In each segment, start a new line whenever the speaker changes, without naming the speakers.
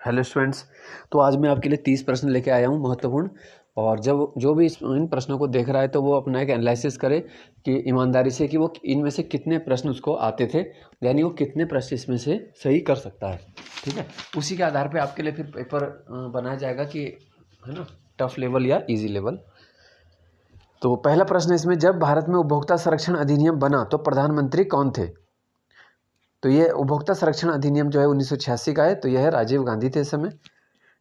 Hello students. तो आज मैं आपके लिए 30 प्रश्न लेके आया हूँ महत्वपूर्ण। और जब जो भी इन प्रश्नों को देख रहा है तो वो अपना एक एनालिसिस करे कि ईमानदारी से कि वो इनमें से कितने प्रश्न उसको आते थे, यानी वो कितने प्रश्न इसमें से सही कर सकता है। ठीक है, उसी के आधार पे आपके लिए फिर पेपर बनाया जाएगा कि है ना, टफ लेवल या इजी लेवल। तो पहला प्रश्न इसमें, जब भारत में उपभोक्ता संरक्षण अधिनियम बना तो प्रधानमंत्री कौन थे? तो ये उपभोक्ता संरक्षण अधिनियम जो है 1986 का है। तो यह है राजीव गांधी थे इस समय।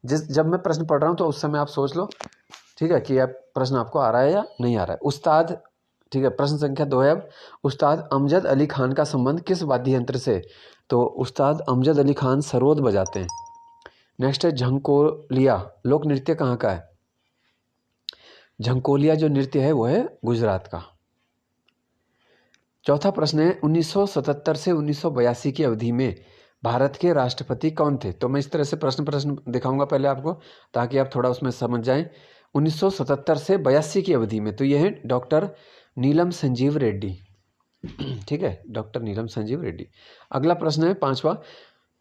जब मैं प्रश्न पढ़ रहा हूँ तो उस समय आप सोच लो, ठीक है, कि अब प्रश्न आपको आ रहा है या नहीं आ रहा है। उस्ताद, ठीक है, प्रश्न संख्या 2 है अब, उस्ताद अमजद अली खान का संबंध किस वाद्य यंत्र से? तो उस्ताद अमजद अली खान सरोद बजाते हैं। नेक्स्ट है झंकोलिया लोक नृत्य कहाँ का है? झंकोलिया जो नृत्य है वो है गुजरात का। चौथा प्रश्न है, 1977 से 1982 की अवधि में भारत के राष्ट्रपति कौन थे? तो मैं इस तरह से प्रश्न दिखाऊंगा पहले आपको, ताकि आप थोड़ा उसमें समझ जाएं। 1977 से 82 की अवधि में तो ये है डॉक्टर नीलम संजीव रेड्डी। ठीक है, डॉक्टर नीलम संजीव रेड्डी। अगला प्रश्न है 5वां,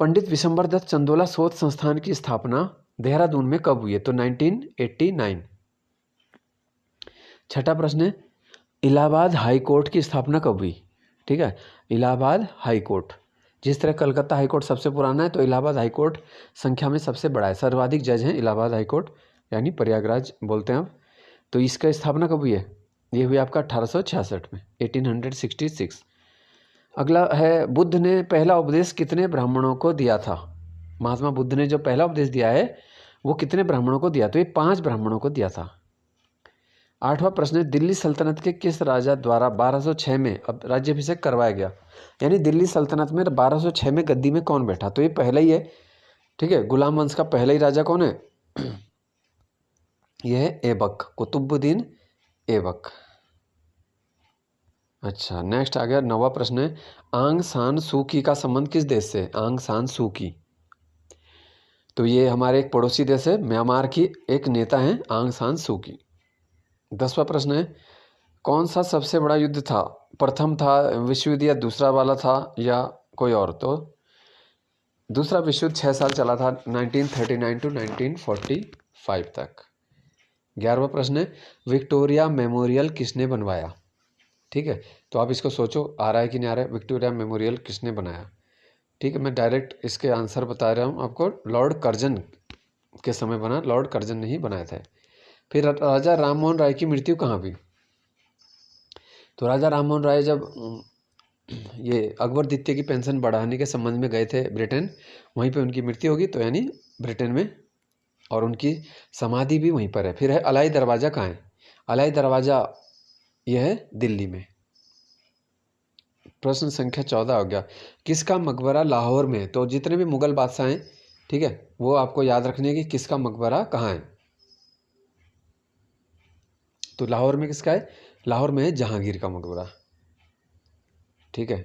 पंडित विशंबर दत्त चंदोला शोध संस्थान की स्थापना देहरादून में कब हुई है? तो 1989। छठा प्रश्न है, इलाहाबाद हाई कोर्ट की स्थापना कब हुई? ठीक है, इलाहाबाद हाई कोर्ट। जिस तरह कलकत्ता हाई कोर्ट सबसे पुराना है, तो इलाहाबाद हाई कोर्ट संख्या में सबसे बड़ा है। सर्वाधिक जज हैं इलाहाबाद हाई कोर्ट, यानी प्रयागराज बोलते हैं हम। तो इसका स्थापना कब हुई है? ये हुई आपका 1866 में, 1866। अगला है, बुद्ध ने पहला उपदेश कितने ब्राह्मणों को दिया था? महात्मा बुद्ध ने जो पहला उपदेश दिया है वो कितने ब्राह्मणों को दिया? तो ये 5 ब्राह्मणों को दिया था। 8वां प्रश्न है, दिल्ली सल्तनत के किस राजा द्वारा 1206 में अब राज्याभिषेक करवाया गया? यानी दिल्ली सल्तनत में 1206 में गद्दी में कौन बैठा? तो ये पहला ही है। ठीक है, गुलाम वंश का पहला ही राजा कौन है? यह है ऐबक, कुतुबुद्दीन ऐबक। अच्छा, नेक्स्ट आ गया 9वां प्रश्न है, आंग सान सू की का संबंध किस देश से? आंग सान सू की, तो ये हमारे एक पड़ोसी देश है, म्यांमार की एक नेता है आंग सान सू की। 10वां प्रश्न है, कौन सा सबसे बड़ा युद्ध था? प्रथम था विश्व युद्ध या दूसरा वाला था या कोई और? तो दूसरा विश्व युद्ध 6 साल चला था, 1939 टू 1945 तक। 11वां प्रश्न है, विक्टोरिया मेमोरियल किसने बनवाया? ठीक है, तो आप इसको सोचो, आ रहा है कि नहीं आ रहा है? विक्टोरिया मेमोरियल किसने बनाया? ठीक है, मैं डायरेक्ट इसके आंसर बता रहा हूँ आपको। लॉर्ड कर्जन के समय बना, लॉर्ड कर्जन ने ही बनाया था। फिर राजा राममोहन राय की मृत्यु कहाँ हुई? तो राजा राममोहन राय जब ये अकबर द्वितीय की पेंशन बढ़ाने के संबंध में गए थे ब्रिटेन, वहीं पे उनकी मृत्यु होगी, तो यानी ब्रिटेन में, और उनकी समाधि भी वहीं पर है। फिर है अलाई दरवाज़ा कहाँ है? अलाई दरवाज़ा यह है दिल्ली में। प्रश्न संख्या 14 हो गया, किसका मकबरा लाहौर में है? तो जितने भी मुगल बादशाह हैं, ठीक है, वो आपको याद रखने की किसका मकबरा कहाँ है। तो लाहौर में किसका है? लाहौर में है जहांगीर का मकबरा। ठीक है,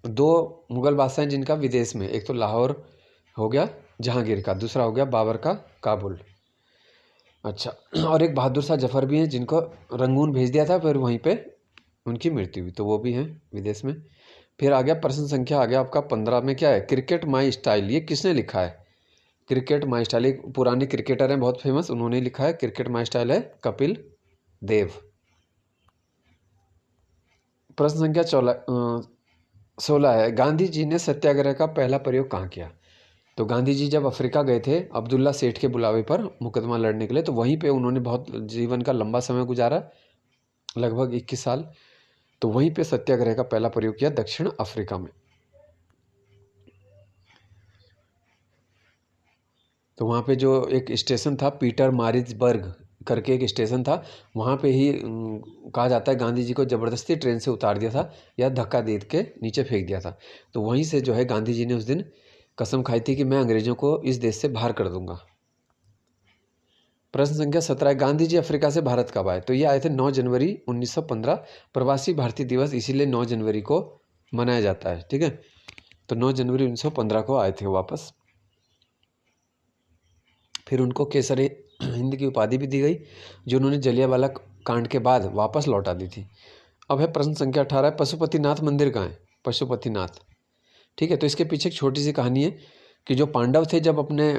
2 मुगल बादशाह हैं जिनका विदेश में, एक तो लाहौर हो गया जहांगीर का, दूसरा हो गया बाबर का काबुल। अच्छा, और एक बहादुर शाह जफर भी हैं जिनको रंगून भेज दिया था, फिर वहीं पे उनकी मृत्यु हुई, तो वो भी हैं विदेश में। फिर आ गया प्रश्न संख्या, आ गया आपका 15 में, क्या है? क्रिकेट माई स्टाइल, ये किसने लिखा है? क्रिकेट माई स्टाइल एक पुराने क्रिकेटर हैं बहुत फेमस, उन्होंने लिखा है। क्रिकेट माई स्टाइल है कपिल देव। प्रश्न संख्या 16 है, गांधी जी ने सत्याग्रह का पहला प्रयोग कहाँ किया? तो गांधी जी जब अफ्रीका गए थे अब्दुल्ला सेठ के बुलावे पर मुकदमा लड़ने के लिए, तो वहीं पे उन्होंने बहुत जीवन का लंबा समय गुजारा, लगभग 21 साल। तो वहीं पे सत्याग्रह का पहला प्रयोग किया दक्षिण अफ्रीका में। तो वहाँ पे जो एक स्टेशन था पीटर मारिट्सबर्ग करके एक स्टेशन था, वहाँ पे ही कहा जाता है गांधी जी को ज़बरदस्ती ट्रेन से उतार दिया था या धक्का दे के नीचे फेंक दिया था। तो वहीं से जो है गांधी जी ने उस दिन कसम खाई थी कि मैं अंग्रेज़ों को इस देश से बाहर कर दूंगा। प्रश्न संख्या 17, गांधी जी अफ्रीका से भारत कब आए? तो ये आए थे 9 जनवरी 1915। प्रवासी भारतीय दिवस इसीलिए 9 जनवरी को मनाया जाता है। ठीक है, तो 9 जनवरी 1915 को आए थे वापस। फिर उनको केसर हिंद की उपाधि भी दी गई, जो उन्होंने जलियांवाला कांड के बाद वापस लौटा दी थी। अब है प्रश्न संख्या 18, पशुपतिनाथ मंदिर कहाँ है? पशुपतिनाथ। ठीक है, तो इसके पीछे एक छोटी सी कहानी है कि जो पांडव थे जब अपने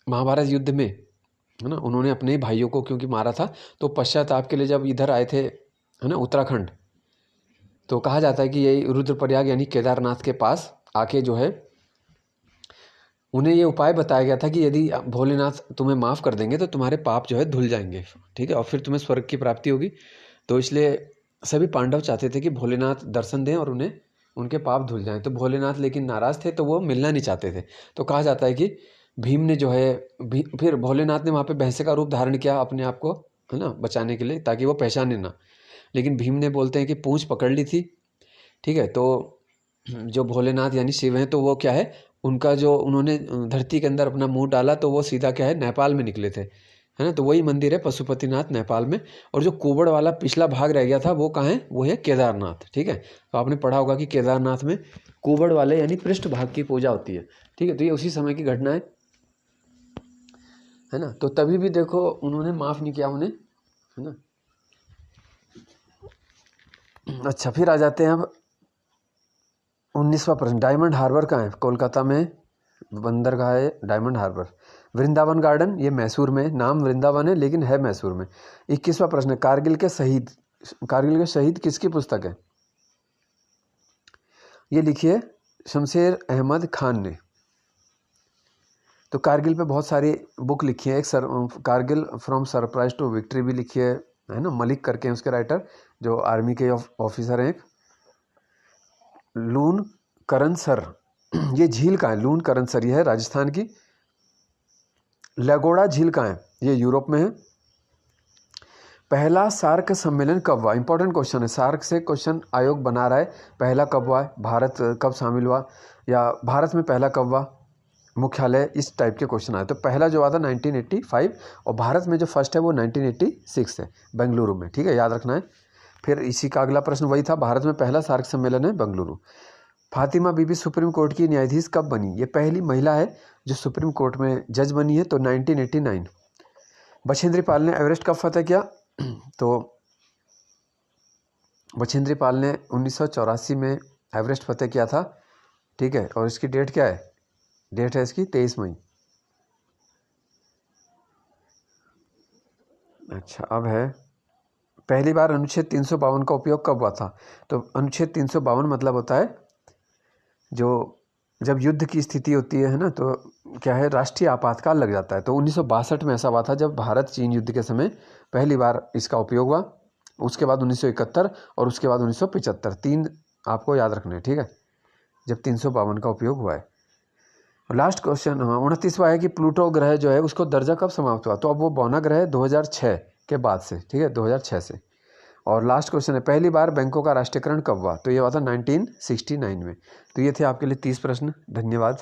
महाभारत युद्ध में, है ना, उन्होंने अपने भाइयों को क्योंकि मारा था, तो पश्चाताप के लिए जब इधर आए थे, है ना, उत्तराखंड, तो कहा जाता है कि यही रुद्रप्रयाग यानी केदारनाथ के पास आके जो है उन्हें ये उपाय बताया गया था कि यदि भोलेनाथ तुम्हें माफ़ कर देंगे तो तुम्हारे पाप जो है धुल जाएंगे, ठीक है, और फिर तुम्हें स्वर्ग की प्राप्ति होगी। तो इसलिए सभी पांडव चाहते थे कि भोलेनाथ दर्शन दें और उन्हें उनके पाप धुल जाएं। तो भोलेनाथ लेकिन नाराज़ थे, तो वो मिलना नहीं चाहते थे। तो कहा जाता है कि भीम ने जो है फिर भोलेनाथ ने वहाँ पे भैंसे का रूप धारण किया अपने आप को, है ना, बचाने के लिए, ताकि वो पहचाने ना। लेकिन भीम ने बोलते हैं कि पूंछ पकड़ ली थी, ठीक है। तो जो भोलेनाथ यानी शिव हैं, तो वो क्या है, उनका जो उन्होंने धरती के अंदर अपना मुंह डाला तो वो सीधा क्या है, नेपाल में निकले थे, है ना। तो वही मंदिर है पशुपतिनाथ नेपाल में। और जो कुबड़ वाला पिछला भाग रह गया था वो कहाँ है, वो है केदारनाथ, ठीक है। तो आपने पढ़ा होगा कि केदारनाथ में कुबड़ वाले यानी पृष्ठ भाग की पूजा होती है, ठीक है। तो ये उसी समय की घटना है ना। तो तभी भी देखो उन्होंने माफ़ नहीं किया उन्हें, है ना। अच्छा, फिर आ जाते हैं अब 19वां प्रश्न। डायमंड हार्बर कहाँ है? कोलकाता में बंदरगाह है डायमंड हार्बर। वृंदावन गार्डन, ये मैसूर में, नाम वृंदावन है लेकिन है मैसूर में। 21वां प्रश्न। कारगिल के शहीद किसकी पुस्तक है? ये लिखिए शमशेर अहमद खान ने। तो कारगिल पे बहुत सारी बुक लिखी है। एक Kargil from surprise to victory भी लिखी है ना, मलिक करके हैं उसके राइटर, जो आर्मी के ऑफिसर हैं। एक लून करनसर, ये झील कहाँ है? लून करनसर, ये है राजस्थान की। लगोड़ा झील कहाँ है? ये यूरोप में है। पहला सार्क सम्मेलन कब हुआ? इंपॉर्टेंट क्वेश्चन है, सार्क से क्वेश्चन आयोग बना रहा है। पहला कब हुआ? भारत कब शामिल हुआ, या भारत में पहला कब हुआ मुख्यालय, इस टाइप के क्वेश्चन आए। तो पहला जो हुआ था 1985, और भारत में जो फर्स्ट है वो 1986 है, बेंगलुरु में, ठीक है, याद रखना है। फिर इसी का अगला प्रश्न वही था, भारत में पहला सार्क सम्मेलन है बेंगलुरु। फातिमा बीबी सुप्रीम कोर्ट की न्यायाधीश कब बनी? ये पहली महिला है जो सुप्रीम कोर्ट में जज बनी है, तो 1989। बछेंद्री पाल ने एवरेस्ट कब फतेह किया? तो बछेंद्री पाल ने 1984 में एवरेस्ट फतेह किया था, ठीक है। और इसकी डेट क्या है? डेट है इसकी 23 मई। अच्छा, अब है पहली बार अनुच्छेद 352 का उपयोग कब हुआ था? तो अनुच्छेद 352 मतलब होता है जो जब युद्ध की स्थिति होती है ना, तो क्या है, राष्ट्रीय आपातकाल लग जाता है। तो 1962 में ऐसा हुआ था जब भारत चीन युद्ध के समय पहली बार इसका उपयोग हुआ। उसके बाद 1971 और उसके बाद 1975, 3 आपको याद रखने हैं, ठीक है, जब 352 का उपयोग हुआ है। लास्ट क्वेश्चन, हाँ, 29वां है कि प्लूटो ग्रह जो है उसको दर्जा कब समाप्त हुआ? तो अब वो बौना ग्रह है 2006 के बाद से, ठीक है, 2006 से। और लास्ट क्वेश्चन है, पहली बार बैंकों का राष्ट्रीयकरण कब हुआ? तो ये हुआ था 1969 में। तो ये थे आपके लिए 30 प्रश्न। धन्यवाद।